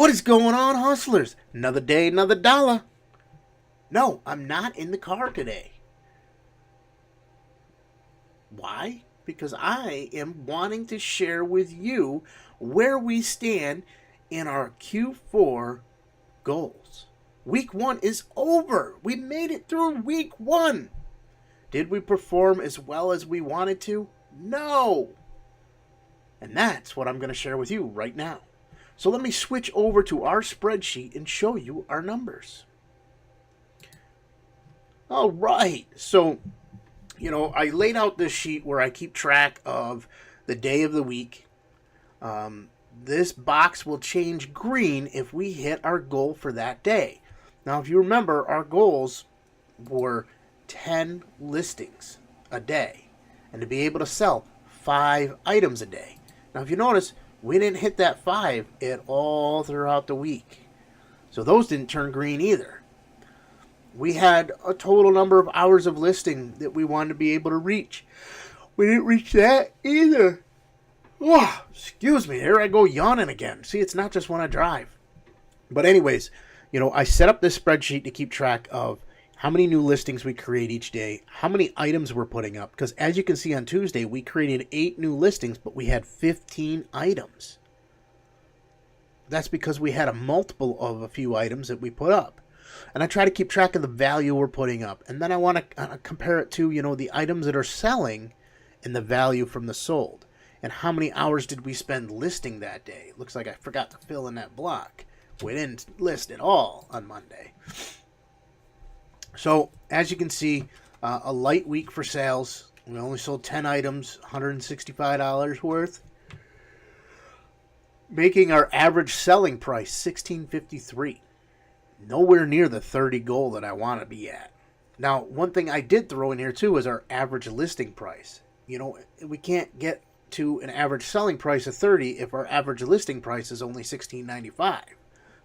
What is going on, hustlers? Another day, another dollar. No, I'm not in the car today. Why? Because I am wanting to share with you where we stand in our Q4 goals. Week 1 is over. We made it through week 1. Did we perform as well as we wanted to? No. And that's what I'm going to share with you right now. So let me switch over to our spreadsheet and show you our numbers. All right. So, I laid out this sheet where I keep track of the day of the week. This box will change green if we hit our goal for that day. Now, if you remember, our goals were 10 listings a day and to be able to sell 5 items a day. Now, if you notice, we didn't hit that 5 at all throughout the week. So those didn't turn green either. We had a total number of hours of listing that we wanted to be able to reach. We didn't reach that either. Oh, excuse me, here I go yawning again. See, it's not just when I drive. But anyways, I set up this spreadsheet to keep track of how many new listings we create each day, how many items we're putting up. Because as you can see on Tuesday, we created 8 new listings, but we had 15 items. That's because we had a multiple of a few items that we put up. And I try to keep track of the value we're putting up. And then I want to compare it to, the items that are selling and the value from the sold. And how many hours did we spend listing that day? Looks like I forgot to fill in that block. We didn't list at all on Monday. So, as you can see, a light week for sales. We only sold 10 items, $165 worth. Making our average selling price $16.53. Nowhere near the 30 goal that I want to be at. Now, one thing I did throw in here too is our average listing price. We can't get to an average selling price of 30 if our average listing price is only $16.95.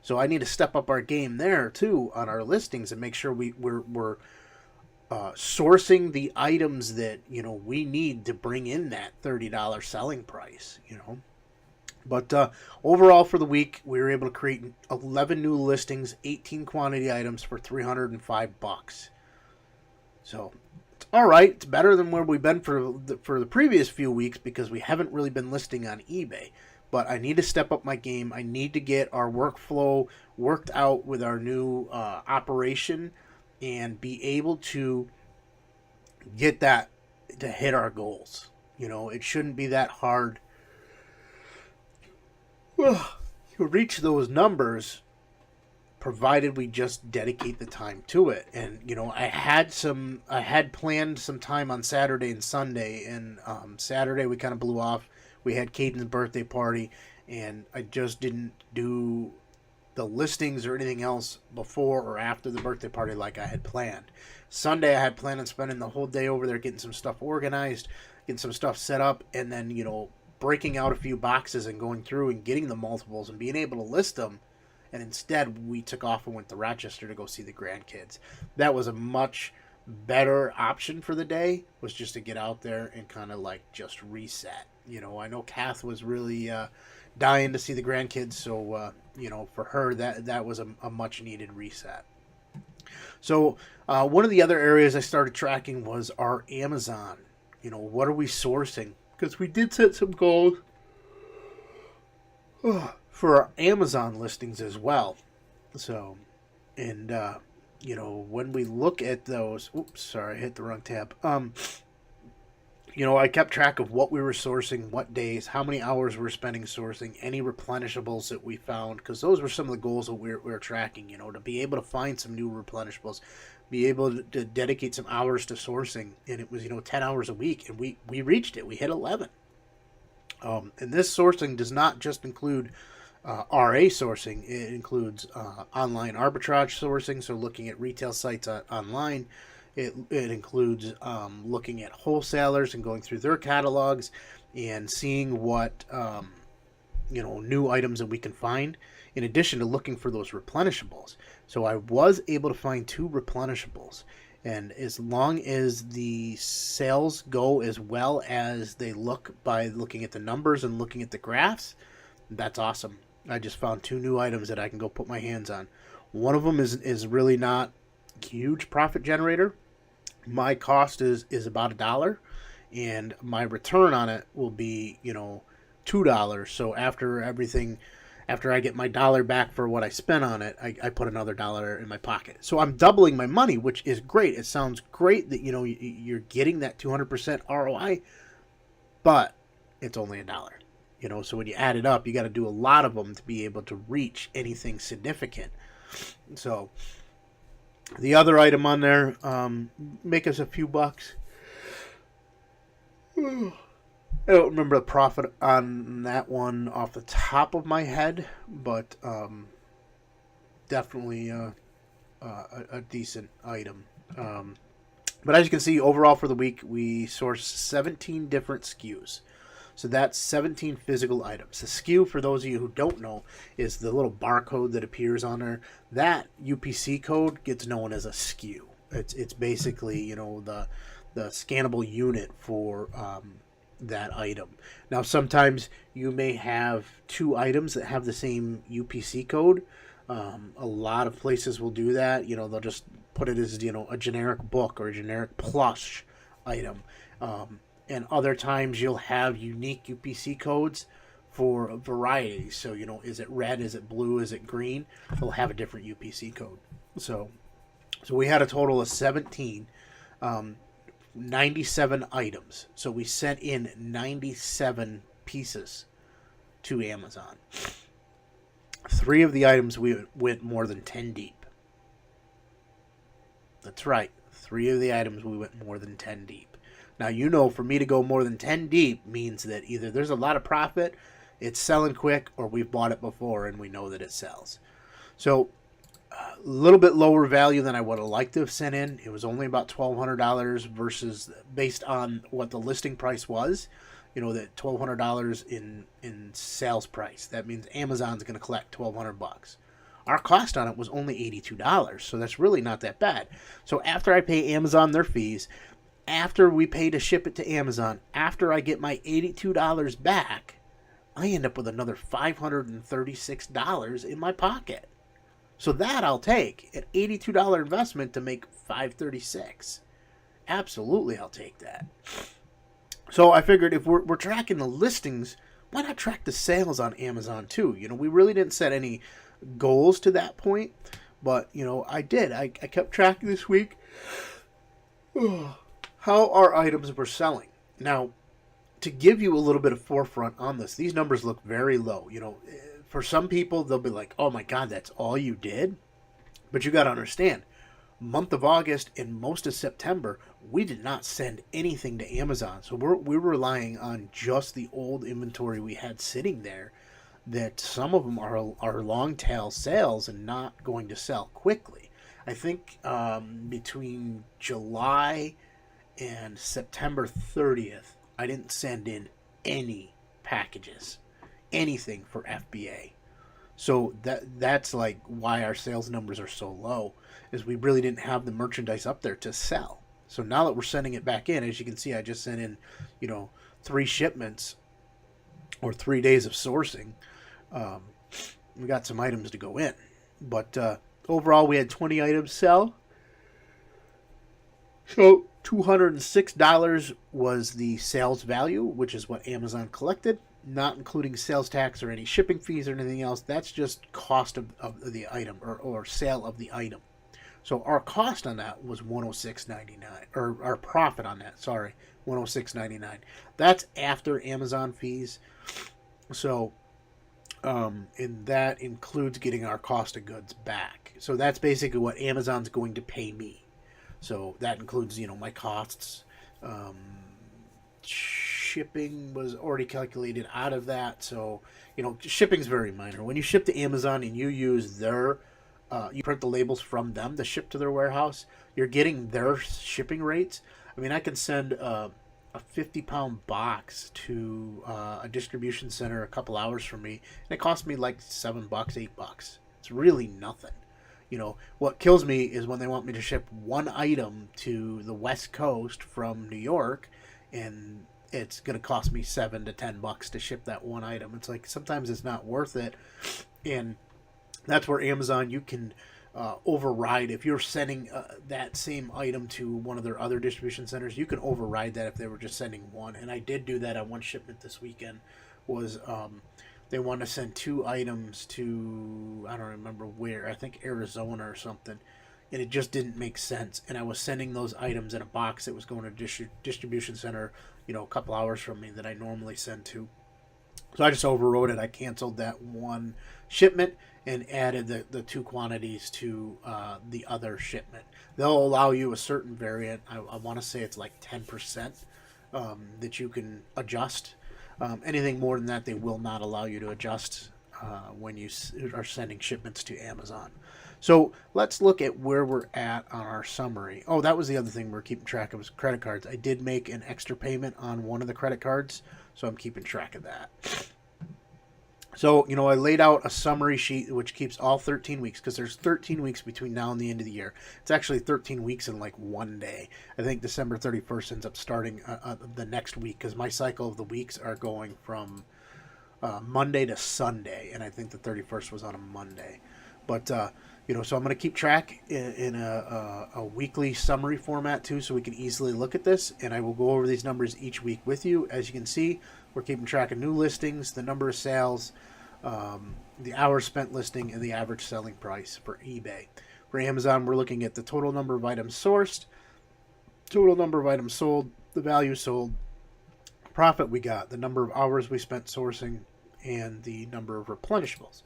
So I need to step up our game there too on our listings and make sure we're sourcing the items that we need to bring in that $30 selling price. But overall for the week, we were able to create 11 new listings, 18 quantity items for $305. So it's all right. It's better than where we've been for the previous few weeks because we haven't really been listing on eBay. But I need to step up my game. I need to get our workflow worked out with our new operation and be able to get that to hit our goals. It shouldn't be that hard to reach those numbers provided we just dedicate the time to it. And I had planned some time on Saturday and Sunday, and Saturday we kind of blew off. We had Caden's birthday party, and I just didn't do the listings or anything else before or after the birthday party like I had planned. Sunday, I had planned on spending the whole day over there getting some stuff organized, getting some stuff set up, and then, breaking out a few boxes and going through and getting the multiples and being able to list them. And instead, we took off and went to Rochester to go see the grandkids. That was a much better option for the day, was just to get out there and kind of just reset. I know Kath was really dying to see the grandkids, so for her that was a much needed reset. So one of the other areas I started tracking was our Amazon. What are we sourcing? Because we did set some goals for our Amazon listings as well. So, and when we look at those, oops, sorry, I hit the wrong tab. I kept track of what we were sourcing, what days, how many hours we were spending sourcing, any replenishables that we found, because those were some of the goals that we were tracking, to be able to find some new replenishables, be able to dedicate some hours to sourcing, and it was, 10 hours a week, and we reached it. We hit 11. And this sourcing does not just include RA sourcing. It includes online arbitrage sourcing, so looking at retail sites online. It includes looking at wholesalers and going through their catalogs and seeing what new items that we can find, in addition to looking for those replenishables. So I was able to find 2 replenishables, and as long as the sales go as well as they look by looking at the numbers and looking at the graphs, that's awesome. I just found 2 new items that I can go put my hands on. One of them is really not a huge profit generator. My cost is about $1, and my return on it will be, $2. So after everything, after I get my dollar back for what I spent on it, I put another dollar in my pocket. So I'm doubling my money, which is great. It sounds great that you're getting that 200% ROI, but it's only $1. So when you add it up, you got to do a lot of them to be able to reach anything significant. So the other item on there, make us a few bucks. I don't remember the profit on that one off the top of my head, but definitely a decent item. But as you can see, overall for the week, we sourced 17 different SKUs. So that's 17 physical items. The SKU, for those of you who don't know, is the little barcode that appears on there. That UPC code gets known as a SKU. It's basically, the scannable unit for that item. Now, sometimes you may have 2 items that have the same UPC code. A lot of places will do that. They'll just put it as, a generic book or a generic plush item. And other times you'll have unique UPC codes for a variety. So, is it red? Is it blue? Is it green? They'll have a different UPC code. So we had a total of 17, 97 items. So we sent in 97 pieces to Amazon. 3 of the items we went more than 10 deep. That's right. 3 of the items we went more than 10 deep. Now, for me to go more than 10 deep means that either there's a lot of profit, it's selling quick, or we've bought it before and we know that it sells. So a little bit lower value than I would have liked to have sent in. It was only about $1,200 versus, based on what the listing price was, that $1,200 in sales price. That means Amazon's going to collect $1,200. Our cost on it was only $82, so that's really not that bad. So after I pay Amazon their fees, after we pay to ship it to Amazon, after I get my $82 back, I end up with another $536 in my pocket. So that I'll take. An $82 investment to make $536. Absolutely, I'll take that. So I figured if we're tracking the listings, why not track the sales on Amazon too? We really didn't set any goals to that point, but I did. I kept tracking this week how our items were selling. Now, to give you a little bit of forefront on this, these numbers look very low. For some people, they'll be like, oh my God, that's all you did? But you got to understand, month of August and most of September, we did not send anything to Amazon. So we're relying on just the old inventory we had sitting there, that some of them are long tail sales and not going to sell quickly. I think between July and September 30th, I didn't send in any packages, anything for FBA. So that's like why our sales numbers are so low, is we really didn't have the merchandise up there to sell. So now that we're sending it back in, as you can see, I just sent in, 3 shipments or 3 days of sourcing. We got some items to go in, but overall we had 20 items sell. So $206 was the sales value, which is what Amazon collected, not including sales tax or any shipping fees or anything else. That's just cost of the item or sale of the item. So our cost on that was $106.99, or our profit on that, sorry, $106.99. That's after Amazon fees. So, and that includes getting our cost of goods back. So that's basically what Amazon's going to pay me. So that includes, my costs. Shipping was already calculated out of that. So, shipping's very minor. When you ship to Amazon and you use their, you print the labels from them to ship to their warehouse, you're getting their shipping rates. I mean, I can send a 50-pound box to a distribution center a couple hours from me, and it costs me like $7, $8. It's really nothing. What kills me is when they want me to ship one item to the West Coast from New York, and it's going to cost me $7 to $10 to ship that one item. It's like sometimes it's not worth it, and that's where Amazon, you can override. If you're sending that same item to one of their other distribution centers, you can override that if they were just sending one. And I did do that on one shipment this weekend. Was they wanted to send 2 items to, I don't remember where, I think Arizona or something, and it just didn't make sense. And I was sending those items in a box that was going to a distribution center, a couple hours from me that I normally send to. So I just overrode it. I canceled that one shipment and added the 2 quantities to the other shipment. They'll allow you a certain variant. I want to say it's like 10% that you can adjust. Anything more than that, they will not allow you to adjust when you are sending shipments to Amazon. So let's look at where we're at on our summary. Oh, that was the other thing we're keeping track of, is credit cards. I did make an extra payment on one of the credit cards, so I'm keeping track of that. So, I laid out a summary sheet which keeps all 13 weeks, because there's 13 weeks between now and the end of the year. It's actually 13 weeks in like one day. I think December 31st ends up starting the next week, because my cycle of the weeks are going from Monday to Sunday, and I think the 31st was on a Monday. But, so I'm going to keep track in a weekly summary format too, so we can easily look at this, and I will go over these numbers each week with you. As you can see, we're keeping track of new listings, the number of sales, the hours spent listing, and the average selling price for eBay. For Amazon, we're looking at the total number of items sourced, total number of items sold, the value sold, profit we got, the number of hours we spent sourcing, and the number of replenishables.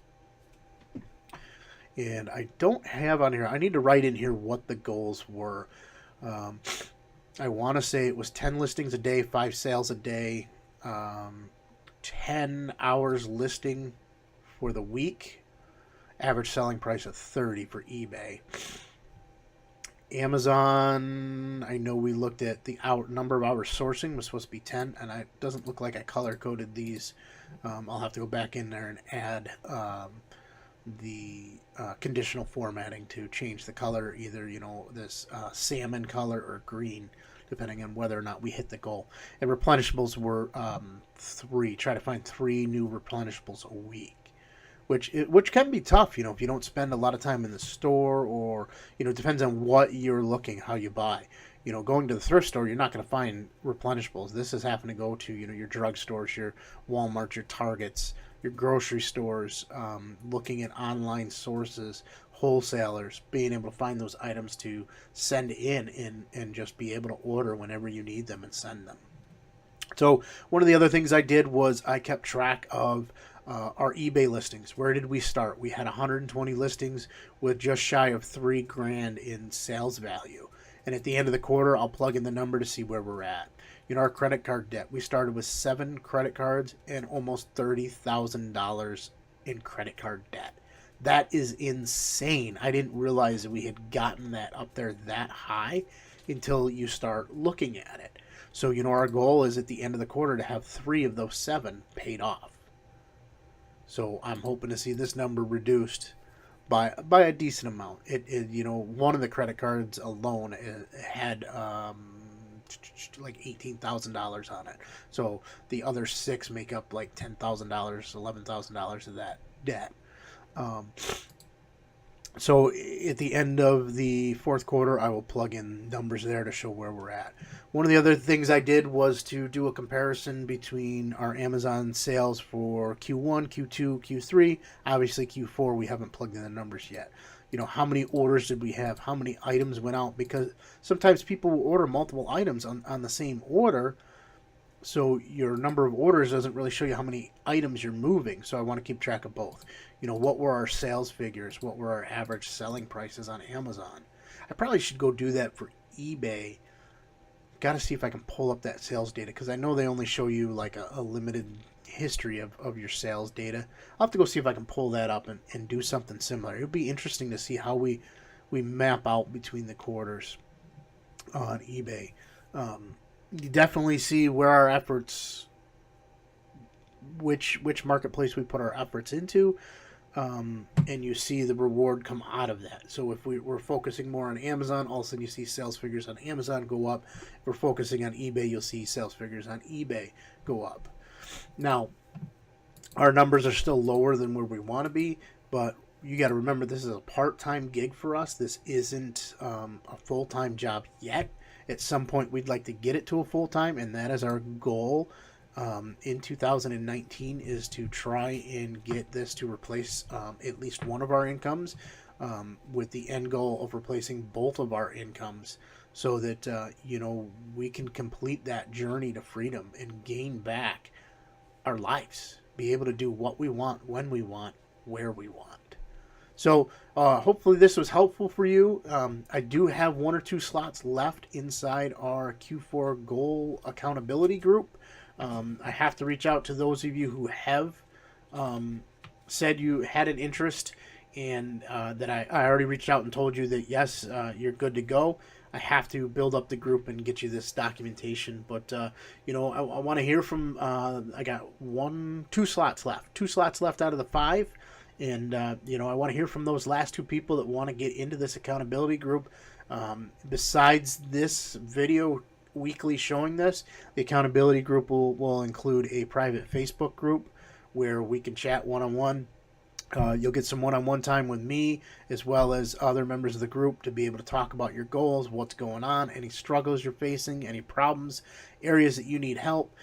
And I don't have on here, I need to write in here what the goals were. I want to say it was 10 listings a day, 5 sales a day, 10 hours listing for the week, average selling price of 30 for eBay. Amazon, I know we looked at the number of hours sourcing was supposed to be 10, and it doesn't look like I color coded these. I'll have to go back in there and add the conditional formatting to change the color, either this salmon color or green, depending on whether or not we hit the goal. And replenishables were 3. Try to find 3 new replenishables a week, which can be tough, if you don't spend a lot of time in the store, or it depends on what you're looking, how you buy. Going to the thrift store, you're not going to find replenishables. This is having to go to your drugstores, your Walmarts, your Targets, your grocery stores, looking at online sources, wholesalers, being able to find those items to send in and just be able to order whenever you need them and send them. So one of the other things I did was I kept track of our eBay listings. Where did we start? We had 120 listings with just shy of $3,000 in sales value. And at the end of the quarter, I'll plug in the number to see where we're at. Our credit card debt, we started with 7 credit cards and almost $30,000 in credit card debt. That is insane. I didn't realize that we had gotten that up there that high until you start looking at it. So, our goal is at the end of the quarter to have 3 of those 7 paid off. So I'm hoping to see this number reduced by a decent amount. One of the credit cards alone had like $18,000 on it. So the other 6 make up like $10,000, $11,000 of that debt. So at the end of the fourth quarter, I will plug in numbers there to show where we're at. One of the other things I did was to do a comparison between our Amazon sales for Q1, Q2, Q3. Obviously, Q4, we haven't plugged in the numbers yet. How many orders did we have? How many items went out? Because sometimes people will order multiple items on the same order. So your number of orders doesn't really show you how many items you're moving. So I want to keep track of both. What were our sales figures? What were our average selling prices on Amazon? I probably should go do that for eBay. Got to see if I can pull up that sales data, because I know they only show you like a limited history of your sales data. I'll have to go see if I can pull that up and do something similar. It would be interesting to see how we map out between the quarters on eBay. You definitely see where our efforts, which marketplace we put our efforts into. and you see the reward come out of that. So if we're focusing more on Amazon, all of a sudden you see sales figures on Amazon go up. If we're focusing on eBay, you'll see sales figures on eBay go up. Now, our numbers are still lower than where we want to be, but you got to remember this is a part-time gig for us. This isn't a full-time job yet. At some point, we'd like to get it to a full-time, and that is our goal in 2019, is to try and get this to replace at least one of our incomes, with the end goal of replacing both of our incomes, so that we can complete that journey to freedom and gain back our lives, be able to do what we want, when we want, where we want. So hopefully this was helpful for you. I do have 1 or 2 slots left inside our Q4 goal accountability group. I have to reach out to those of you who have said you had an interest, and that I already reached out and told you that yes, you're good to go. I have to build up the group and get you this documentation, but I want to hear from. I got 2 slots left, 2 slots left out of the 5, and I want to hear from those last 2 people that want to get into this accountability group. Besides this video weekly showing this, the accountability group will include a private Facebook group where we can chat one-on-one. You'll get some one-on-one time with me, as well as other members of the group, to be able to talk about your goals, what's going on, any struggles you're facing, any problems, areas that you need help.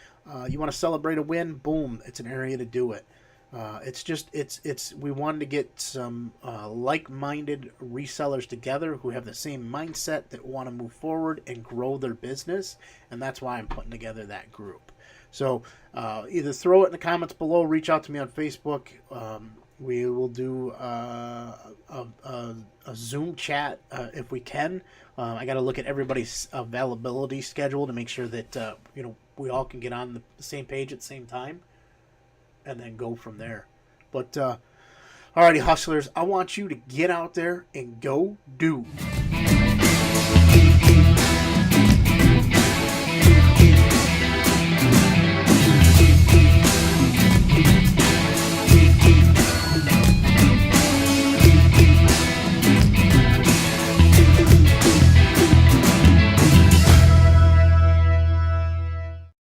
You want to celebrate a win? Boom, it's an area to do it. We wanted to get some like-minded resellers together who have the same mindset, that want to move forward and grow their business, and that's why I'm putting together that group. So either throw it in the comments below, reach out to me on Facebook. We will do a Zoom chat if we can. I got to look at everybody's availability schedule to make sure that we all can get on the same page at the same time, and then go from there. But alrighty, hustlers, I want you to get out there and go do.